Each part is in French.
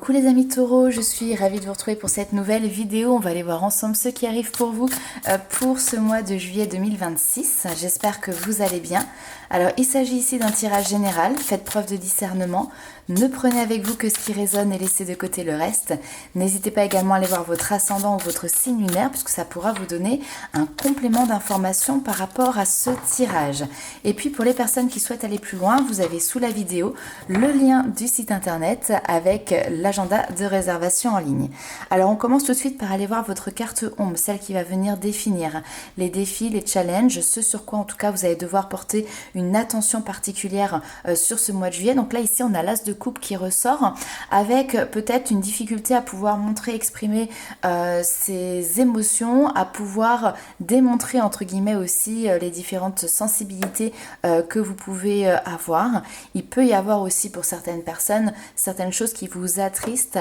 Coucou les amis taureaux, je suis ravie de vous retrouver pour cette nouvelle vidéo. On va aller voir ensemble ce qui arrive pour vous pour ce mois de juillet 2026. J'espère que vous allez bien. Alors il s'agit ici d'un tirage général, faites preuve de discernement. Ne prenez avec vous que ce qui résonne et laissez de côté le reste. N'hésitez pas également à aller voir votre ascendant ou votre signe lunaire puisque ça pourra vous donner un complément d'information par rapport à ce tirage. Et puis pour les personnes qui souhaitent aller plus loin, vous avez sous la vidéo le lien du site internet avec l'agenda de réservation en ligne. Alors on commence tout de suite par aller voir votre carte ombre, celle qui va venir définir les défis, les challenges, ce sur quoi en tout cas vous allez devoir porter une attention particulière sur ce mois de juillet. Donc là ici on a l'as de coupe qui ressort avec peut-être une difficulté à pouvoir montrer, exprimer ses émotions, à pouvoir démontrer entre guillemets aussi les différentes sensibilités que vous pouvez avoir. Il peut y avoir aussi pour certaines personnes certaines choses qui vous attristent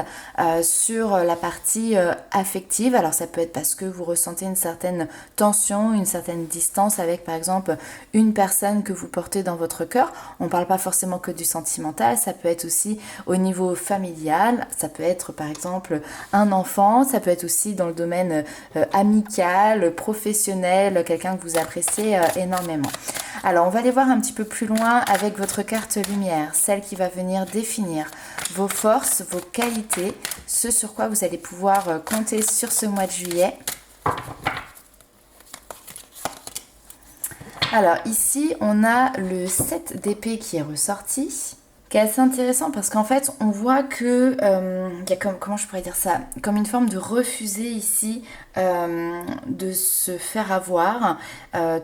sur la partie affective. Alors ça peut être parce que vous ressentez une certaine tension, une certaine distance avec par exemple une personne que vous portez dans votre cœur. On ne parle pas forcément que du sentimental, ça peut être aussi au niveau familial, ça peut être par exemple un enfant, ça peut être aussi dans le domaine amical, professionnel, quelqu'un que vous appréciez énormément. Alors on va aller voir un petit peu plus loin avec votre carte lumière, celle qui va venir définir vos forces, vos qualités, ce sur quoi vous allez pouvoir compter sur ce mois de juillet. Alors ici on a le 7 d'épée qui est ressorti, qui est assez intéressant parce qu'en fait on voit que il y a comment je pourrais dire ça, comme une forme de refuser ici de se faire avoir,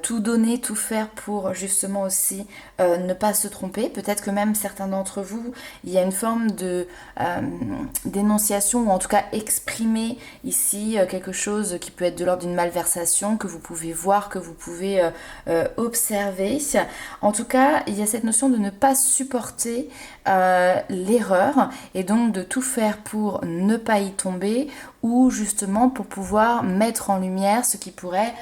tout donner, tout faire pour justement aussi ne pas se tromper. Peut-être que même certains d'entre vous, il y a une forme de dénonciation ou en tout cas exprimer ici quelque chose qui peut être de l'ordre d'une malversation que vous pouvez voir, que vous pouvez observer. En tout cas, il y a cette notion de ne pas supporter l'erreur et donc de tout faire pour ne pas y tomber ou justement pour pouvoir mettre en lumière ce qui pourrait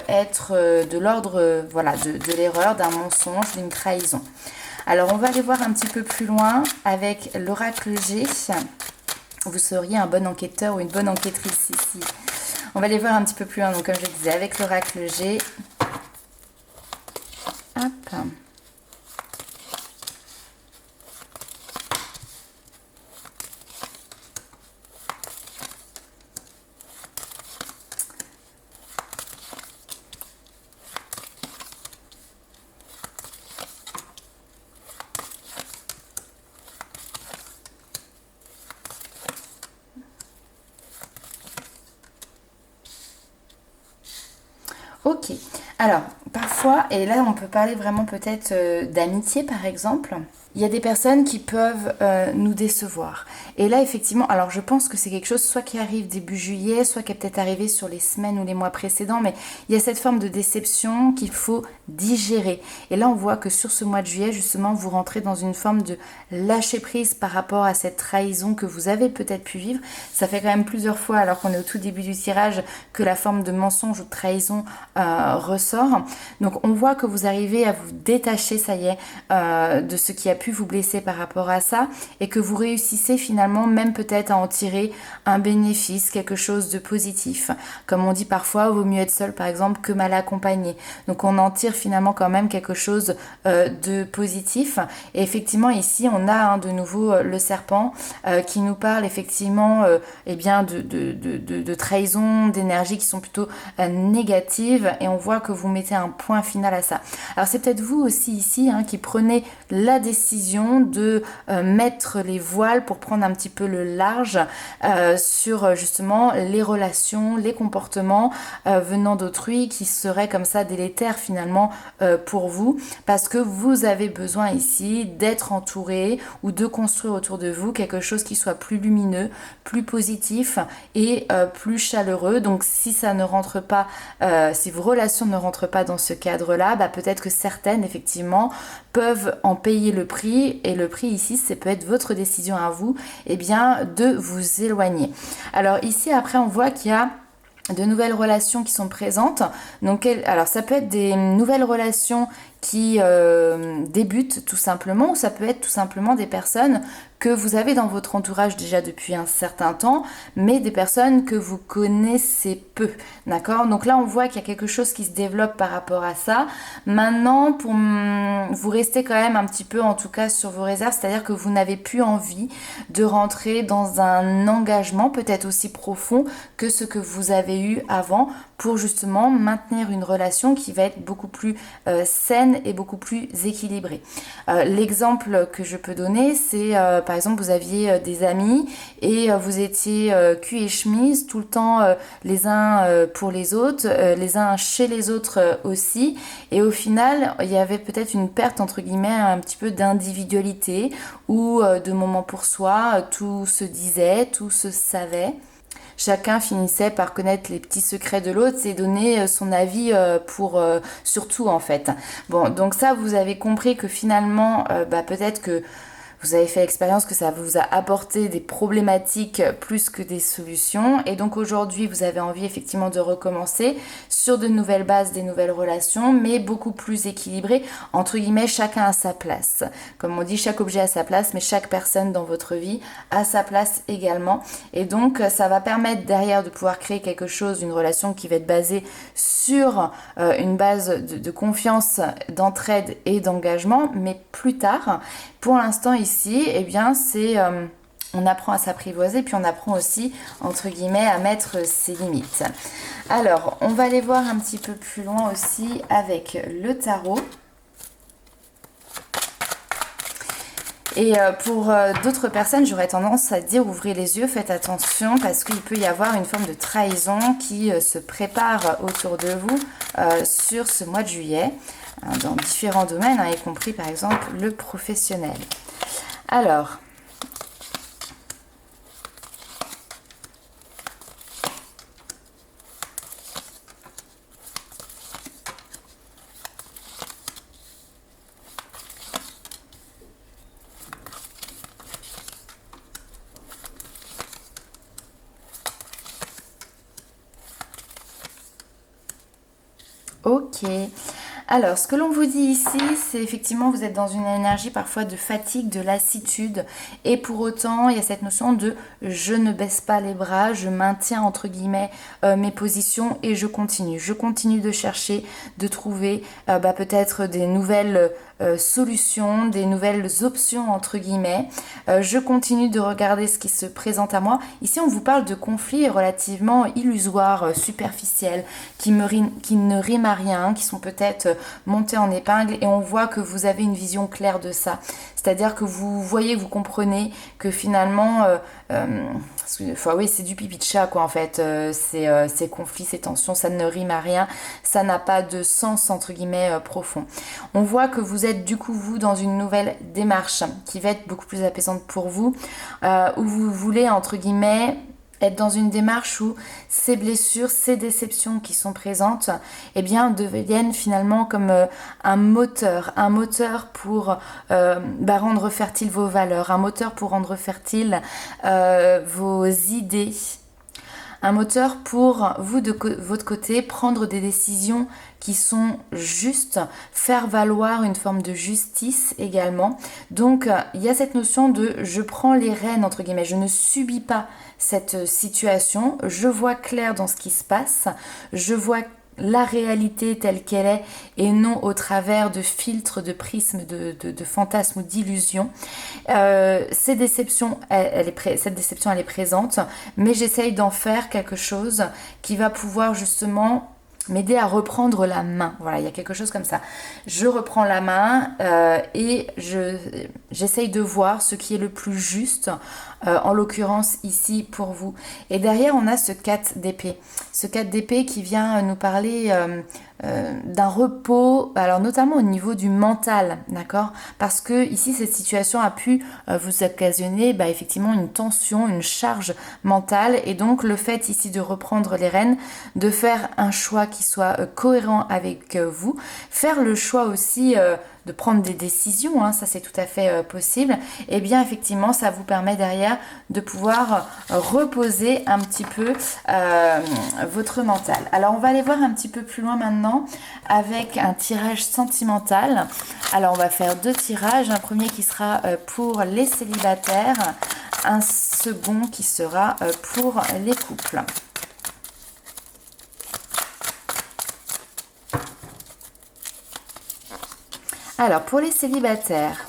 être de l'ordre voilà, de l'erreur, d'un mensonge, d'une trahison. Alors on va aller voir un petit peu plus loin avec l'oracle G. Vous seriez un bon enquêteur ou une bonne enquêtrice ici. On va aller voir un petit peu plus loin, donc comme je disais, avec l'oracle G. Hop. Ok, alors parfois, et là on peut parler vraiment peut-être d'amitié par exemple, il y a des personnes qui peuvent nous décevoir. Et là effectivement, alors je pense que c'est quelque chose soit qui arrive début juillet, soit qui est peut-être arrivé sur les semaines ou les mois précédents, mais il y a cette forme de déception qu'il faut digérer. Et là on voit que sur ce mois de juillet justement vous rentrez dans une forme de lâcher prise par rapport à cette trahison que vous avez peut-être pu vivre. Ça fait quand même plusieurs fois alors qu'on est au tout début du tirage que la forme de mensonge ou de trahison ressort. Donc on voit que vous arrivez à vous détacher, ça y est, de ce qui a pu vous blesser par rapport à ça et que vous réussissez finalement même peut-être à en tirer un bénéfice, quelque chose de positif. Comme on dit parfois, vaut mieux être seul par exemple que mal accompagné. Donc on en tire finalement quand même quelque chose de positif. Et effectivement ici on a de nouveau le serpent qui nous parle effectivement eh bien de trahison, d'énergie qui sont plutôt négatives et on voit que vous mettez un point final à ça. Alors c'est peut-être vous aussi ici qui prenez la décision de mettre les voiles pour prendre un petit peu le large sur justement les relations, les comportements venant d'autrui qui seraient comme ça délétères finalement pour vous parce que vous avez besoin ici d'être entouré ou de construire autour de vous quelque chose qui soit plus lumineux, plus positif et plus chaleureux. Donc si ça ne rentre pas, si vos relations ne rentrent pas dans ce cadre-là, peut-être que certaines effectivement peuvent en payer le prix et le prix ici c'est peut être votre décision à vous de vous éloigner. Alors ici après on voit qu'il y a de nouvelles relations qui sont présentes. Donc, alors ça peut être des nouvelles relations qui débutent tout simplement, ou ça peut être tout simplement des personnes que vous avez dans votre entourage déjà depuis un certain temps, mais des personnes que vous connaissez peu, d'accord? Donc là, on voit qu'il y a quelque chose qui se développe par rapport à ça. Maintenant, vous restez quand même un petit peu, en tout cas, sur vos réserves, c'est-à-dire que vous n'avez plus envie de rentrer dans un engagement peut-être aussi profond que ce que vous avez eu avant pour justement maintenir une relation qui va être beaucoup plus saine et beaucoup plus équilibrée. L'exemple que je peux donner, c'est par exemple vous aviez des amis et vous étiez cul et chemise tout le temps les uns pour les autres, les uns chez les autres aussi, et au final il y avait peut-être une perte entre guillemets un petit peu d'individualité ou de moments pour soi, tout se disait, tout se savait. Chacun finissait par connaître les petits secrets de l'autre et donner son avis sur tout en fait. Bon, donc ça, vous avez compris que finalement, peut-être que vous avez fait l'expérience que ça vous a apporté des problématiques plus que des solutions. Et donc aujourd'hui, vous avez envie effectivement de recommencer sur de nouvelles bases, des nouvelles relations, mais beaucoup plus équilibrées. Entre guillemets, chacun à sa place. Comme on dit, chaque objet a sa place, mais chaque personne dans votre vie a sa place également. Et donc, ça va permettre derrière de pouvoir créer quelque chose, une relation qui va être basée sur une base de confiance, d'entraide et d'engagement, mais plus tard. Pour l'instant ici, eh bien c'est on apprend à s'apprivoiser, puis on apprend aussi entre guillemets à mettre ses limites. Alors, on va aller voir un petit peu plus loin aussi avec le tarot. Et pour d'autres personnes, j'aurais tendance à dire ouvrez les yeux, faites attention parce qu'il peut y avoir une forme de trahison qui se prépare autour de vous sur ce mois de juillet, dans différents domaines, y compris par exemple le professionnel. Alors, ok. Alors, ce que l'on vous dit ici, c'est effectivement vous êtes dans une énergie parfois de fatigue, de lassitude, et pour autant, il y a cette notion de je ne baisse pas les bras, je maintiens entre guillemets mes positions et je continue. Je continue de chercher, de trouver peut-être des nouvelles solutions, des nouvelles options entre guillemets. Je continue de regarder ce qui se présente à moi. Ici, on vous parle de conflits relativement illusoires, superficiels, qui ne riment à rien, qui sont peut-être montés en épingle, et on voit que vous avez une vision claire de ça. C'est-à-dire que vous voyez, vous comprenez que finalement, oui, c'est du pipi de chat quoi en fait. Ces conflits, ces tensions, ça ne rime à rien, ça n'a pas de sens entre guillemets profond. On voit que vous êtes du coup vous dans une nouvelle démarche qui va être beaucoup plus apaisante pour vous, où vous voulez entre guillemets être dans une démarche où ces blessures, ces déceptions qui sont présentes, eh bien, deviennent finalement comme un moteur pour rendre fertile vos valeurs, un moteur pour rendre fertile vos idées, un moteur pour vous de votre côté prendre des décisions qui sont justes, faire valoir une forme de justice également. Donc il y a cette notion de je prends les rênes entre guillemets, je ne subis pas cette situation, je vois clair dans ce qui se passe, je vois la réalité telle qu'elle est et non au travers de filtres, de prismes, de fantasmes ou d'illusions. Cette déception elle est présente, mais j'essaye d'en faire quelque chose qui va pouvoir justement m'aider à reprendre la main. Voilà, il y a quelque chose comme ça. Je reprends la main et j'essaye de voir ce qui est le plus juste, en l'occurrence ici pour vous. Et derrière, on a ce 4 d'épée. Ce 4 d'épée qui vient nous parler d'un repos, alors notamment au niveau du mental, d'accord? Parce que ici, cette situation a pu vous occasionner effectivement une tension, une charge mentale, et donc le fait ici de reprendre les rênes, de faire un choix qui soit cohérent avec vous, faire le choix aussi de prendre des décisions, hein, ça c'est tout à fait possible, et bien effectivement ça vous permet derrière de pouvoir reposer un petit peu votre mental. Alors on va aller voir un petit peu plus loin maintenant avec un tirage sentimental. Alors on va faire 2 tirages, un premier qui sera pour les célibataires, un second qui sera pour les couples. Alors pour les célibataires,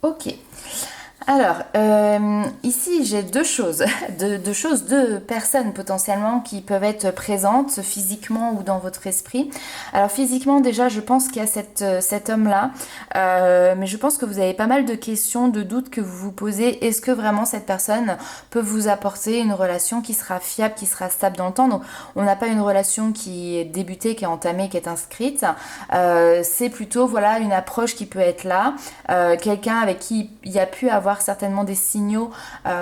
ok. Alors, ici j'ai deux choses, deux personnes potentiellement qui peuvent être présentes physiquement ou dans votre esprit. Alors physiquement déjà je pense qu'il y a cet homme-là, mais je pense que vous avez pas mal de questions, de doutes que vous vous posez. Est-ce que vraiment cette personne peut vous apporter une relation qui sera fiable, qui sera stable dans le temps? Donc on n'a pas une relation qui est débutée, qui est entamée, qui est inscrite. C'est plutôt voilà une approche qui peut être là, quelqu'un avec qui il y a pu avoir certainement des signaux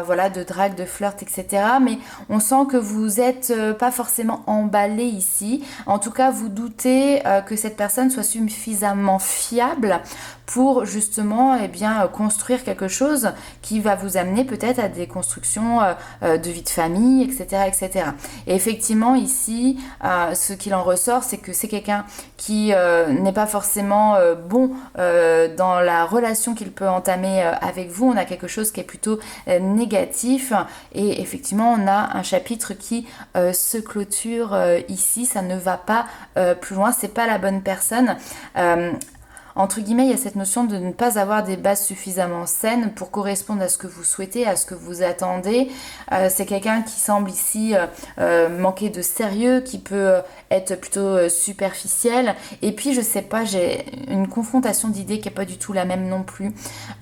voilà, de drague, de flirt, etc. Mais on sent que vous n'êtes pas forcément emballé ici. En tout cas, vous doutez que cette personne soit suffisamment fiable pour justement eh bien, construire quelque chose qui va vous amener peut-être à des constructions de vie de famille, etc. etc. Et effectivement, ici, ce qu'il en ressort, c'est que c'est quelqu'un qui n'est pas forcément bon dans la relation qu'il peut entamer avec vous. On a quelque chose qui est plutôt négatif et effectivement, on a un chapitre qui se clôture ici. Ça ne va pas plus loin, c'est pas la bonne personne. Entre guillemets, il y a cette notion de ne pas avoir des bases suffisamment saines pour correspondre à ce que vous souhaitez, à ce que vous attendez. C'est quelqu'un qui semble ici manquer de sérieux, qui peut être plutôt superficiel. Et puis, je sais pas, j'ai une confrontation d'idées qui n'est pas du tout la même non plus.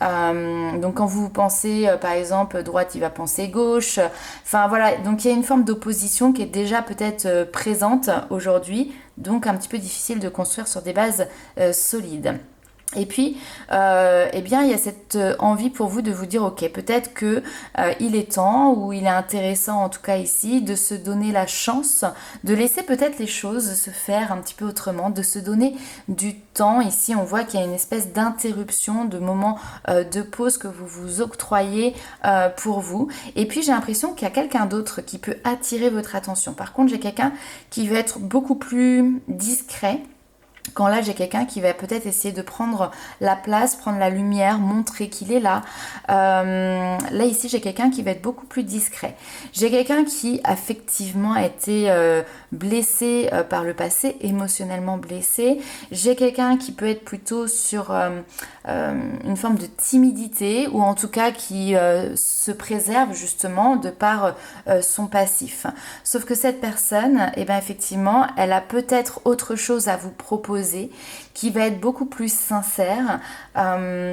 Donc, quand vous pensez, par exemple, droite, il va penser gauche. Enfin, voilà. Donc, il y a une forme d'opposition qui est déjà peut-être présente aujourd'hui. Donc un petit peu difficile de construire sur des bases solides. Et puis, eh bien, il y a cette envie pour vous de vous dire, ok, peut-être que il est temps, ou il est intéressant en tout cas ici, de se donner la chance, de laisser peut-être les choses se faire un petit peu autrement, de se donner du temps. Ici, on voit qu'il y a une espèce d'interruption, de moment de pause que vous vous octroyez pour vous. Et puis, j'ai l'impression qu'il y a quelqu'un d'autre qui peut attirer votre attention. Par contre, j'ai quelqu'un qui va être beaucoup plus discret. Quand là j'ai quelqu'un qui va peut-être essayer de prendre la place, prendre la lumière, montrer qu'il est là. Là ici j'ai quelqu'un qui va être beaucoup plus discret. J'ai quelqu'un qui effectivement a été blessé par le passé, émotionnellement blessé. J'ai quelqu'un qui peut être plutôt sur une forme de timidité ou en tout cas qui se préserve justement de par son passif. Sauf que cette personne, eh ben effectivement, elle a peut-être autre chose à vous proposer qui va être beaucoup plus sincère,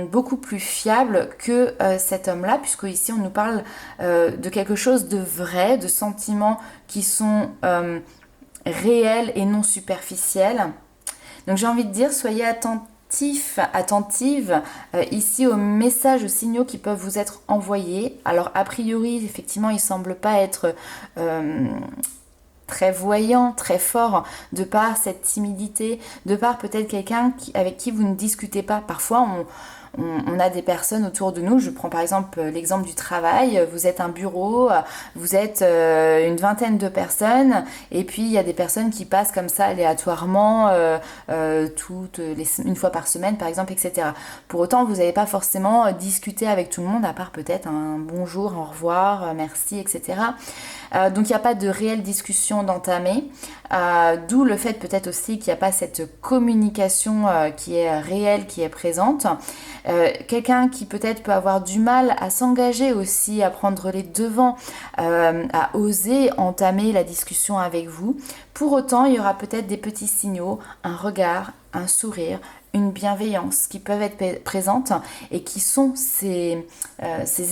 beaucoup plus fiable que cet homme-là, puisque ici on nous parle de quelque chose de vrai, de sentiments qui sont réels et non superficiels. Donc j'ai envie de dire, soyez attentive ici aux messages, aux signaux qui peuvent vous être envoyés. Alors a priori, effectivement, il ne semble pas être très voyant, très fort, de par cette timidité, de par peut-être quelqu'un avec qui vous ne discutez pas. Parfois, on a des personnes autour de nous, je prends par exemple l'exemple du travail, vous êtes un bureau, vous êtes une vingtaine de personnes, et puis il y a des personnes qui passent comme ça aléatoirement, une fois par semaine par exemple, etc. Pour autant, vous n'avez pas forcément discuté avec tout le monde, à part peut-être un bonjour, au revoir, merci, etc. Donc il n'y a pas de réelle discussion d'entamer, d'où le fait peut-être aussi qu'il n'y a pas cette communication qui est réelle, qui est présente. Quelqu'un qui peut-être peut avoir du mal à s'engager aussi, à prendre les devants, à oser entamer la discussion avec vous. Pour autant, il y aura peut-être des petits signaux, un regard, un sourire, une bienveillance qui peuvent être présentes et qui sont ces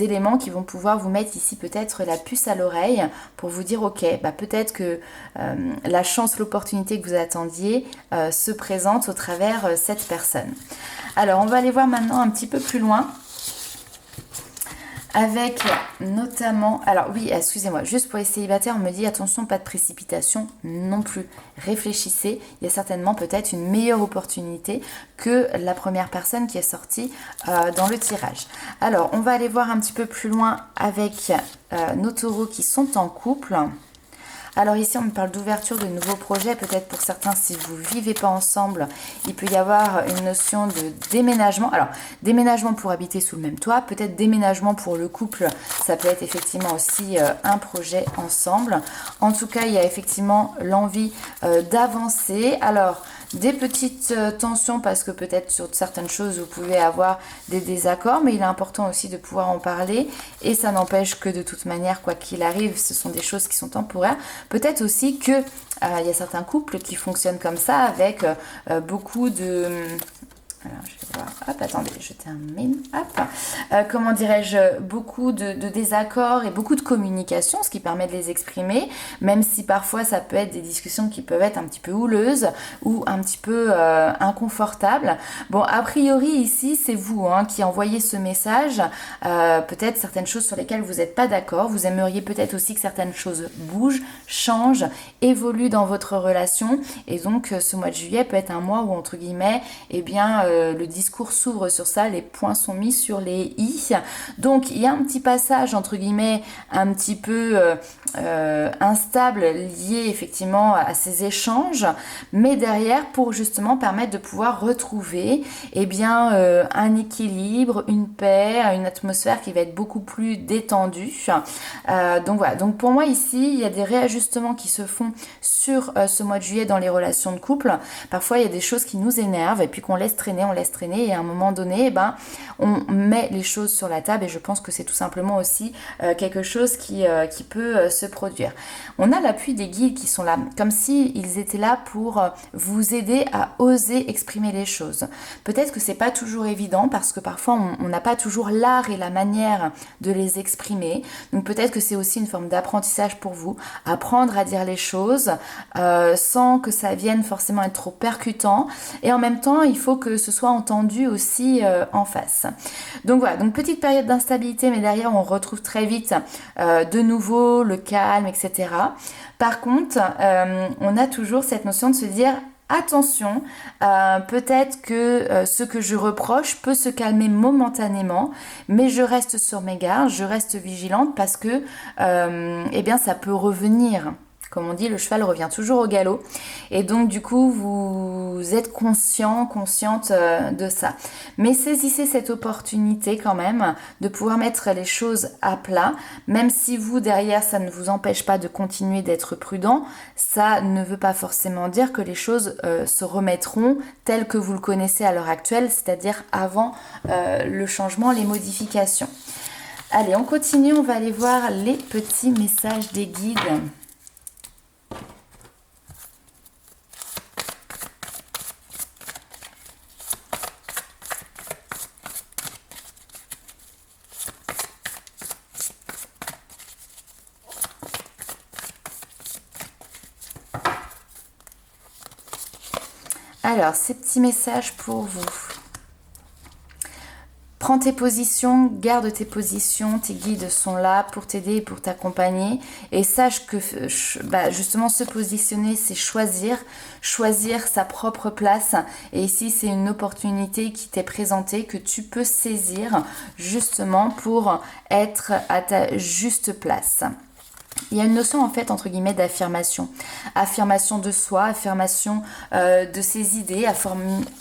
éléments qui vont pouvoir vous mettre ici peut-être la puce à l'oreille pour vous dire ok, bah peut-être que la chance, l'opportunité que vous attendiez se présente au travers cette personne. Alors on va aller voir maintenant un petit peu plus loin. Avec notamment, alors oui, excusez-moi, juste pour les célibataires, on me dit attention, pas de précipitation non plus. Réfléchissez, il y a certainement peut-être une meilleure opportunité que la première personne qui est sortie dans le tirage. Alors, on va aller voir un petit peu plus loin avec nos taureaux qui sont en couple. Alors ici, on me parle d'ouverture de nouveaux projets. Peut-être pour certains, si vous ne vivez pas ensemble, il peut y avoir une notion de déménagement. Alors, déménagement pour habiter sous le même toit. Peut-être déménagement pour le couple. Ça peut être effectivement aussi un projet ensemble. En tout cas, il y a effectivement l'envie d'avancer. Alors, des petites tensions parce que peut-être sur certaines choses, vous pouvez avoir des désaccords. Mais il est important aussi de pouvoir en parler. Et ça n'empêche que de toute manière, quoi qu'il arrive, ce sont des choses qui sont temporaires. Peut-être aussi que il y a certains couples qui fonctionnent comme ça avec beaucoup de... Alors, je vais voir. Hop, attendez, je termine. Hop. Comment dirais-je, beaucoup de désaccords et beaucoup de communication, ce qui permet de les exprimer, même si parfois ça peut être des discussions qui peuvent être un petit peu houleuses ou un petit peu inconfortables. Bon, a priori ici, c'est vous qui envoyez ce message. Peut-être certaines choses sur lesquelles vous n'êtes pas d'accord. Vous aimeriez peut-être aussi que certaines choses bougent, changent, évoluent dans votre relation. Et donc, ce mois de juillet peut être un mois où, entre guillemets, eh bien, le discours s'ouvre sur ça, les points sont mis sur les i. Donc il y a un petit passage entre guillemets un petit peu instable lié effectivement à ces échanges, mais derrière pour justement permettre de pouvoir retrouver eh bien un équilibre, une paix, une atmosphère qui va être beaucoup plus détendue. Donc voilà, donc pour moi ici il y a des réajustements qui se font sur ce mois de juillet dans les relations de couple. Parfois il y a des choses qui nous énervent et puis qu'on laisse traîner et à un moment donné, on met les choses sur la table et je pense que c'est tout simplement aussi quelque chose qui peut se produire. On a l'appui des guides qui sont là, comme s'ils étaient là pour vous aider à oser exprimer les choses. Peut-être que c'est pas toujours évident parce que parfois on n'a pas toujours l'art et la manière de les exprimer. Donc peut-être que c'est aussi une forme d'apprentissage pour vous, apprendre à dire les choses sans que ça vienne forcément être trop percutant et en même temps il faut que ce soit entendu aussi en face. Donc voilà, donc petite période d'instabilité, mais derrière on retrouve très vite de nouveau le calme, etc. Par contre, on a toujours cette notion de se dire attention, peut-être que ce que je reproche peut se calmer momentanément, mais je reste sur mes gardes, je reste vigilante parce que eh bien ça peut revenir. Comme on dit, le cheval revient toujours au galop. Et donc, du coup, vous êtes consciente de ça. Mais saisissez cette opportunité quand même de pouvoir mettre les choses à plat. Même si vous, derrière, ça ne vous empêche pas de continuer d'être prudent, ça ne veut pas forcément dire que les choses se remettront telles que vous le connaissez à l'heure actuelle, c'est-à-dire avant le changement, les modifications. Allez, on continue. On va aller voir les petits messages des guides. Alors, ces petits messages pour vous. Prends tes positions, garde tes positions, tes guides sont là pour t'aider et pour t'accompagner. Et sache que justement se positionner, c'est choisir sa propre place. Et ici, c'est une opportunité qui t'est présentée, que tu peux saisir justement pour être à ta juste place. Il y a une notion en fait entre guillemets d'affirmation. Affirmation de soi, affirmation de ses idées,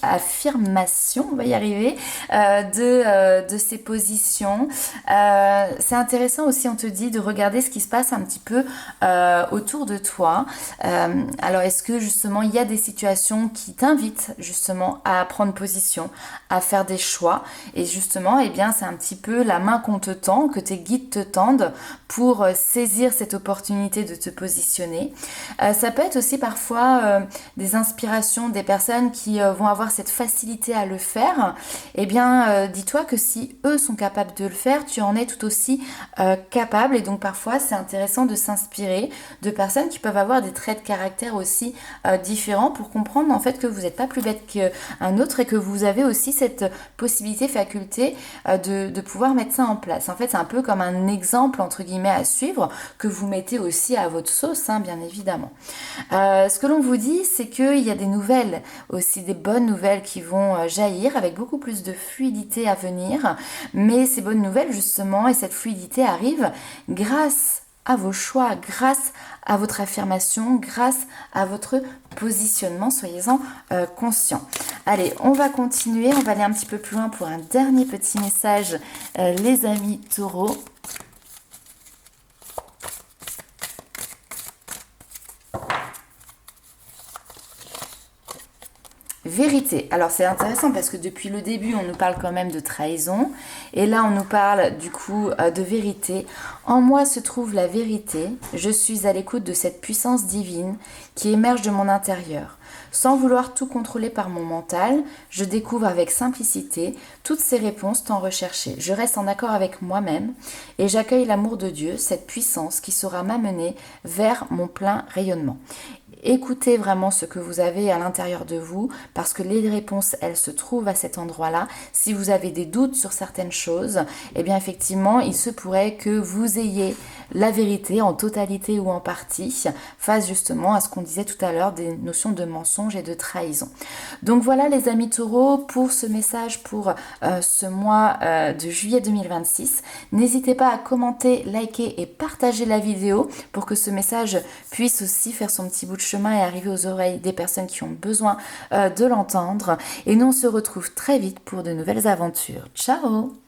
affirmation, on va y arriver, de ses positions. C'est intéressant aussi, on te dit, de regarder ce qui se passe un petit peu autour de toi. Alors est-ce que justement il y a des situations qui t'invitent justement à prendre position, à faire des choix et justement eh bien c'est un petit peu la main qu'on te tend, que tes guides te tendent pour saisir cette cette opportunité de te positionner. Ça peut être aussi parfois des inspirations, des personnes qui vont avoir cette facilité à le faire. Eh bien, dis-toi que si eux sont capables de le faire, tu en es tout aussi capable. Et donc parfois, c'est intéressant de s'inspirer de personnes qui peuvent avoir des traits de caractère aussi différents pour comprendre en fait que vous n'êtes pas plus bête qu'un autre et que vous avez aussi cette possibilité, faculté de pouvoir mettre ça en place. En fait, c'est un peu comme un exemple entre guillemets à suivre que vous mettez aussi à votre sauce, hein, bien évidemment. Ce que l'on vous dit, c'est qu'il y a des nouvelles aussi, des bonnes nouvelles qui vont jaillir avec beaucoup plus de fluidité à venir. Mais ces bonnes nouvelles justement et cette fluidité arrivent grâce à vos choix, grâce à votre affirmation, grâce à votre positionnement, soyez-en conscients. Allez, on va continuer, on va aller un petit peu plus loin pour un dernier petit message, les amis taureaux. Vérité. Alors c'est intéressant parce que depuis le début on nous parle quand même de trahison et là on nous parle du coup de vérité. En moi se trouve la vérité, je suis à l'écoute de cette puissance divine qui émerge de mon intérieur. Sans vouloir tout contrôler par mon mental, je découvre avec simplicité toutes ces réponses tant recherchées. Je reste en accord avec moi-même et j'accueille l'amour de Dieu, cette puissance qui saura m'amener vers mon plein rayonnement. Écoutez vraiment ce que vous avez à l'intérieur de vous parce que les réponses, elles se trouvent à cet endroit-là. Si vous avez des doutes sur certaines choses, eh bien effectivement, il se pourrait que vous ayez la vérité en totalité ou en partie face justement à ce qu'on disait tout à l'heure des notions de mensonge et de trahison. Donc voilà les amis taureaux pour ce message pour ce mois de juillet 2026. N'hésitez pas à commenter, liker et partager la vidéo pour que ce message puisse aussi faire son petit bout de chemin et arriver aux oreilles des personnes qui ont besoin de l'entendre. Et nous on se retrouve très vite pour de nouvelles aventures. Ciao!